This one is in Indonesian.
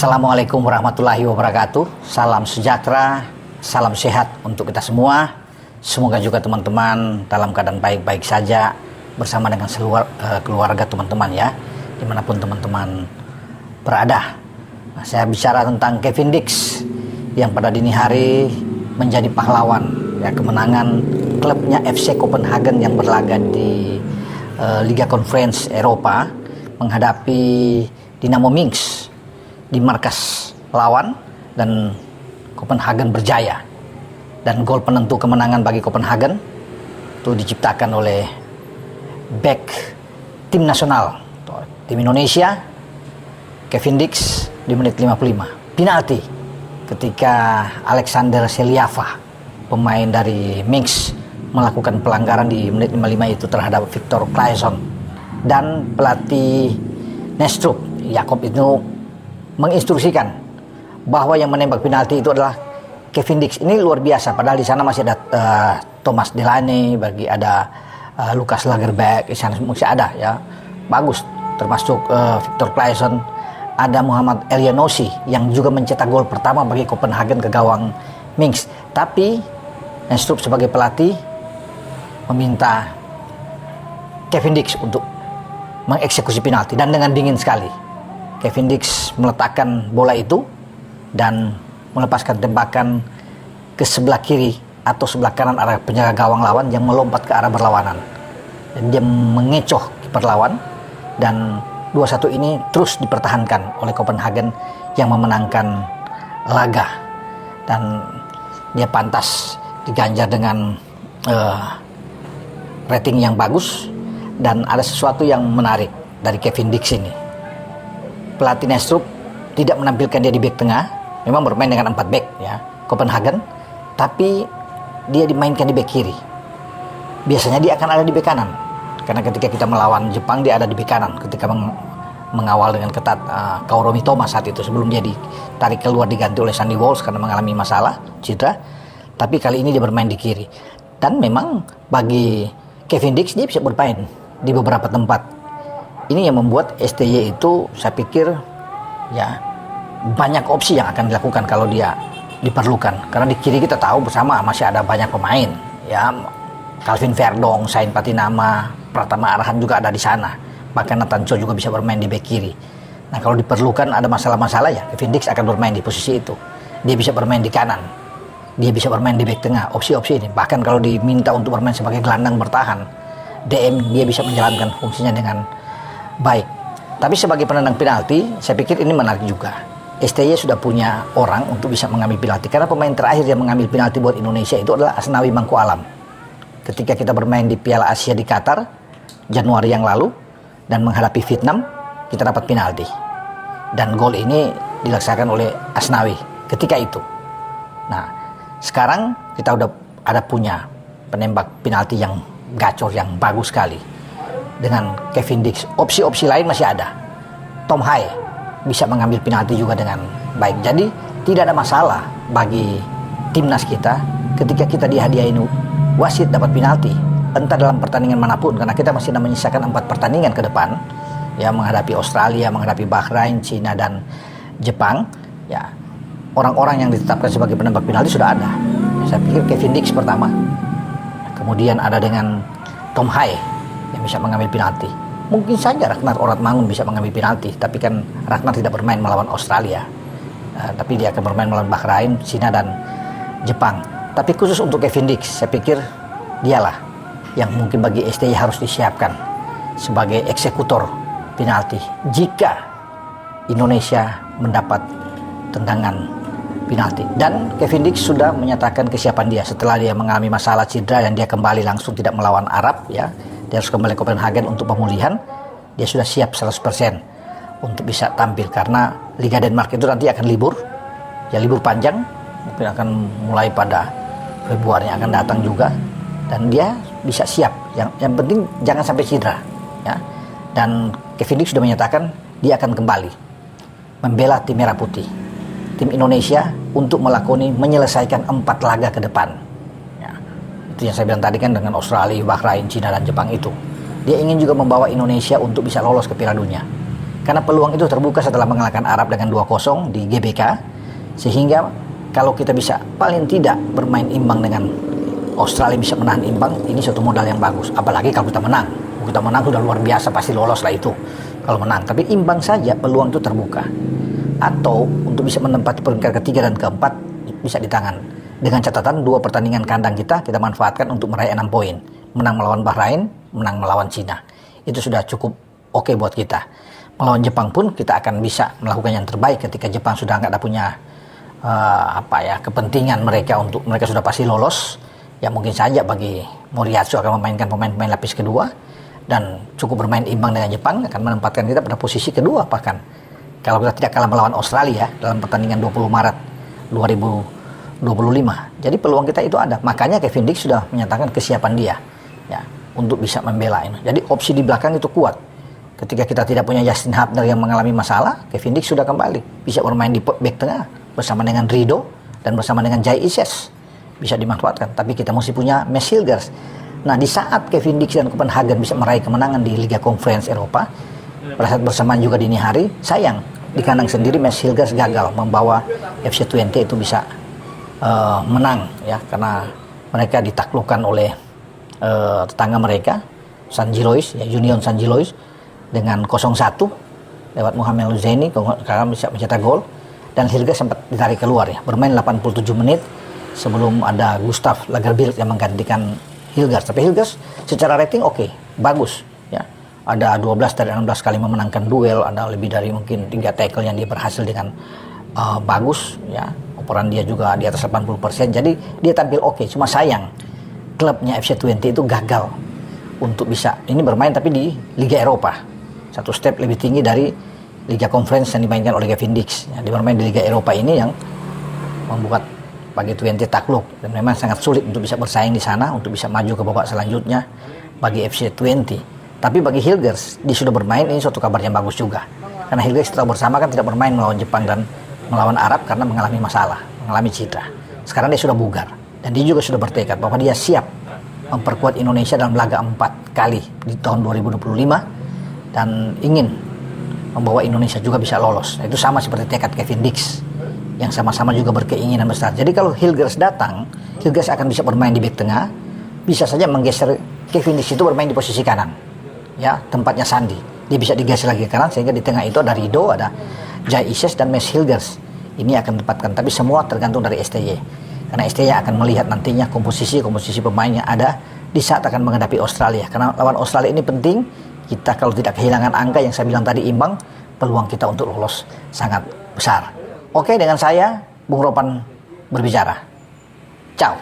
Assalamualaikum warahmatullahi wabarakatuh. Salam sejahtera, salam sehat untuk kita semua. Semoga juga teman-teman dalam keadaan baik-baik saja bersama dengan keluarga teman-teman ya, dimanapun teman-teman berada. Nah, saya bicara tentang Kevin Dix yang pada dini hari menjadi pahlawan ya, kemenangan klubnya FC Copenhagen yang berlaga di Liga Conference Eropa menghadapi Dynamo Minsk di markas lawan, dan Copenhagen berjaya. Dan gol penentu kemenangan bagi Copenhagen itu diciptakan oleh back tim nasional tim Indonesia, Kevin Dix, di menit 55. Penalti ketika Alexander Seliava, pemain dari Minsk, melakukan pelanggaran di menit 55 itu terhadap Viktor Claesson, dan pelatih Næstrup Jakob itu menginstruksikan bahwa yang menembak penalti itu adalah Kevin Dix. Ini luar biasa, padahal di sana masih ada Thomas Delaney, ada Lucas Lagerbeck, di sana masih ada ya, bagus, termasuk Viktor Claesson, ada Muhammad Elyounoussi yang juga mencetak gol pertama bagi Copenhagen ke gawang Minsk. Tapi Næstrup sebagai pelatih meminta Kevin Dix untuk mengeksekusi penalti, dan dengan dingin sekali Kevin Dix meletakkan bola itu dan melepaskan tembakan ke sebelah kiri atau sebelah kanan arah penjaga gawang lawan yang melompat ke arah berlawanan, dan dia mengecoh kiper lawan, dan 2-1 ini terus dipertahankan oleh Copenhagen yang memenangkan laga, dan dia pantas diganjar dengan rating yang bagus. Dan ada sesuatu yang menarik dari Kevin Dix ini. Pelatih Næstrup tidak menampilkan dia di bek tengah, memang bermain dengan 4 bek ya, Copenhagen, tapi dia dimainkan di bek kiri. Biasanya dia akan ada di bek kanan, karena ketika kita melawan Jepang dia ada di bek kanan ketika mengawal dengan ketat Kaoru Mitoma saat itu, sebelum dia ditarik keluar diganti oleh Sandy Walsh karena mengalami masalah cedera. Tapi kali ini dia bermain di kiri, dan memang bagi Kevin Dix dia bisa bermain di beberapa tempat. Ini yang membuat STY itu, saya pikir ya, banyak opsi yang akan dilakukan kalau dia diperlukan. Karena di kiri kita tahu bersama masih ada banyak pemain ya, Calvin Verdong, Sain Patinama, Pratama Arhan juga ada di sana. Bahkan Nathan Cho juga bisa bermain di bek kiri. Nah, kalau diperlukan ada masalah-masalah ya, Kevin Dix akan bermain di posisi itu. Dia bisa bermain di kanan, dia bisa bermain di bek tengah, opsi-opsi ini. Bahkan kalau diminta untuk bermain sebagai gelandang bertahan, DM, dia bisa menjalankan fungsinya dengan baik. Tapi sebagai penendang penalti, saya pikir ini menarik juga. STY sudah punya orang untuk bisa mengambil penalti, karena pemain terakhir yang mengambil penalti buat Indonesia itu adalah Asnawi Mangku Alam. Ketika kita bermain di Piala Asia di Qatar Januari yang lalu dan menghadapi Vietnam, kita dapat penalti. Dan gol ini dilaksanakan oleh Asnawi ketika itu. Nah, sekarang kita udah ada punya penembak penalti yang gacor, yang bagus sekali dengan Kevin Dix. Opsi-opsi lain masih ada. Tom Hai bisa mengambil penalti juga dengan baik. Jadi tidak ada masalah bagi timnas kita ketika kita dihadiahin wasit dapat penalti, entah dalam pertandingan manapun, karena kita masih menyisakan 4 pertandingan ke depan ya, menghadapi Australia, menghadapi Bahrain, Cina, dan Jepang ya. Orang-orang yang ditetapkan sebagai penembak penalti sudah ada. Saya pikir Kevin Dix pertama, kemudian ada dengan Tom Hai yang bisa mengambil penalti. Mungkin saja Ragnar Oratmangun bisa mengambil penalti, tapi kan Ragnar tidak bermain melawan Australia, tapi dia akan bermain melawan Bahrain, Cina, dan Jepang. Tapi khusus untuk Kevin Dix, saya pikir dialah yang mungkin bagi STY harus disiapkan sebagai eksekutor penalti jika Indonesia mendapat tendangan penalti. Dan Kevin Dix sudah menyatakan kesiapan dia setelah dia mengalami masalah cedera dan dia kembali langsung tidak melawan Arab ya. Dia harus kembali ke Copenhagen untuk pemulihan. Dia sudah siap 100% untuk bisa tampil, karena Liga Denmark itu nanti akan libur. Ya, libur panjang, mungkin akan mulai pada Februari yang akan datang juga, dan dia bisa siap. Yang penting jangan sampai cedera ya. Dan Kevin Dix sudah menyatakan dia akan kembali membela tim Merah Putih, tim Indonesia, untuk menyelesaikan 4 laga ke depan ya. Itu yang saya bilang tadi kan, dengan Australia, Bahrain, Cina, dan Jepang itu. Dia ingin juga membawa Indonesia untuk bisa lolos ke Piala Dunia. Karena peluang itu terbuka setelah mengalahkan Arab dengan 2-0 di GBK, sehingga kalau kita bisa paling tidak bermain imbang dengan Australia, bisa menahan imbang, ini suatu modal yang bagus. Apalagi kalau kita menang. Kalau kita menang sudah luar biasa, pasti lolos lah itu kalau menang. Tapi imbang saja peluang itu terbuka. Atau untuk bisa menempati peringkat ketiga dan keempat bisa di tangan. Dengan catatan 2 pertandingan kandang kita manfaatkan untuk meraih 6 poin. Menang melawan Bahrain, menang melawan Cina. Itu sudah cukup oke buat kita. Melawan Jepang pun kita akan bisa melakukan yang terbaik ketika Jepang sudah nggak ada punya kepentingan mereka sudah pasti lolos. Ya mungkin saja bagi Moriyasu akan memainkan pemain-pemain lapis kedua dan cukup bermain imbang dengan Jepang, akan menempatkan kita pada posisi kedua bahkan. Kalau kita tidak kalah melawan Australia dalam pertandingan 20 Maret 2025. Jadi peluang kita itu ada. Makanya Kevin Dix sudah menyatakan kesiapan dia ya untuk bisa membela ini. Jadi opsi di belakang itu kuat. Ketika kita tidak punya Justin Hubner yang mengalami masalah, Kevin Dix sudah kembali. Bisa bermain di back tengah bersama dengan Rido dan bersama dengan Jai Ises. Bisa dimanfaatkan, tapi kita mesti punya Mads Hilgers. Nah, di saat Kevin Dix dan Copenhagen bisa meraih kemenangan di Liga Conference Eropa, pada saat bersamaan juga dini hari, sayang di kandang sendiri Mads Hilgers gagal membawa FC Twente itu bisa menang ya, karena mereka ditaklukkan oleh tetangga mereka San Gilois, ya, Union San Gilois dengan 0-1 lewat Mohamed Luzaini karena bisa mencetak gol, dan Hilgers sempat ditarik keluar ya, bermain 87 menit sebelum ada Gustav Lagerbielke yang menggantikan Hilgers. Tapi Hilgers secara rating oke, bagus ya. Ada 12 dari 16 kali memenangkan duel, ada lebih dari mungkin 3 tackle yang dia berhasil dengan bagus ya. Operan dia juga di atas 80%. Jadi dia tampil oke. Cuma sayang klubnya FC Twente itu gagal untuk bisa ini bermain tapi di Liga Eropa. Satu step lebih tinggi dari Liga Conference yang dimainkan oleh Kevin Dix. Ya, dia bermain di Liga Eropa ini yang membuat bagi Twente takluk, dan memang sangat sulit untuk bisa bersaing di sana untuk bisa maju ke babak selanjutnya bagi FC Twente. Tapi bagi Hilgers, dia sudah bermain, ini suatu kabar yang bagus juga. Karena Hilgers setelah bersama kan tidak bermain melawan Jepang dan melawan Arab karena mengalami masalah, mengalami cedera. Sekarang dia sudah bugar dan dia juga sudah bertekad bahwa dia siap memperkuat Indonesia dalam laga 4 kali di tahun 2025 dan ingin membawa Indonesia juga bisa lolos. Itu sama seperti tekad Kevin Dix yang sama-sama juga berkeinginan besar. Jadi kalau Hilgers datang, Hilgers akan bisa bermain di bek tengah, bisa saja menggeser Kevin Dix itu bermain di posisi kanan. Ya, tempatnya Sandi. Dia bisa digeser lagi ke kanan sehingga di tengah itu ada Rido, ada Jai Ises dan Mads Hilgers. Ini akan ditempatkan, tapi semua tergantung dari STY. Karena STY akan melihat nantinya komposisi pemain yang ada di saat akan menghadapi Australia. Karena lawan Australia ini penting, kita kalau tidak kehilangan angka yang saya bilang tadi imbang, peluang kita untuk lolos sangat besar. Oke, dengan saya, Bung Ropan berbicara. Ciao.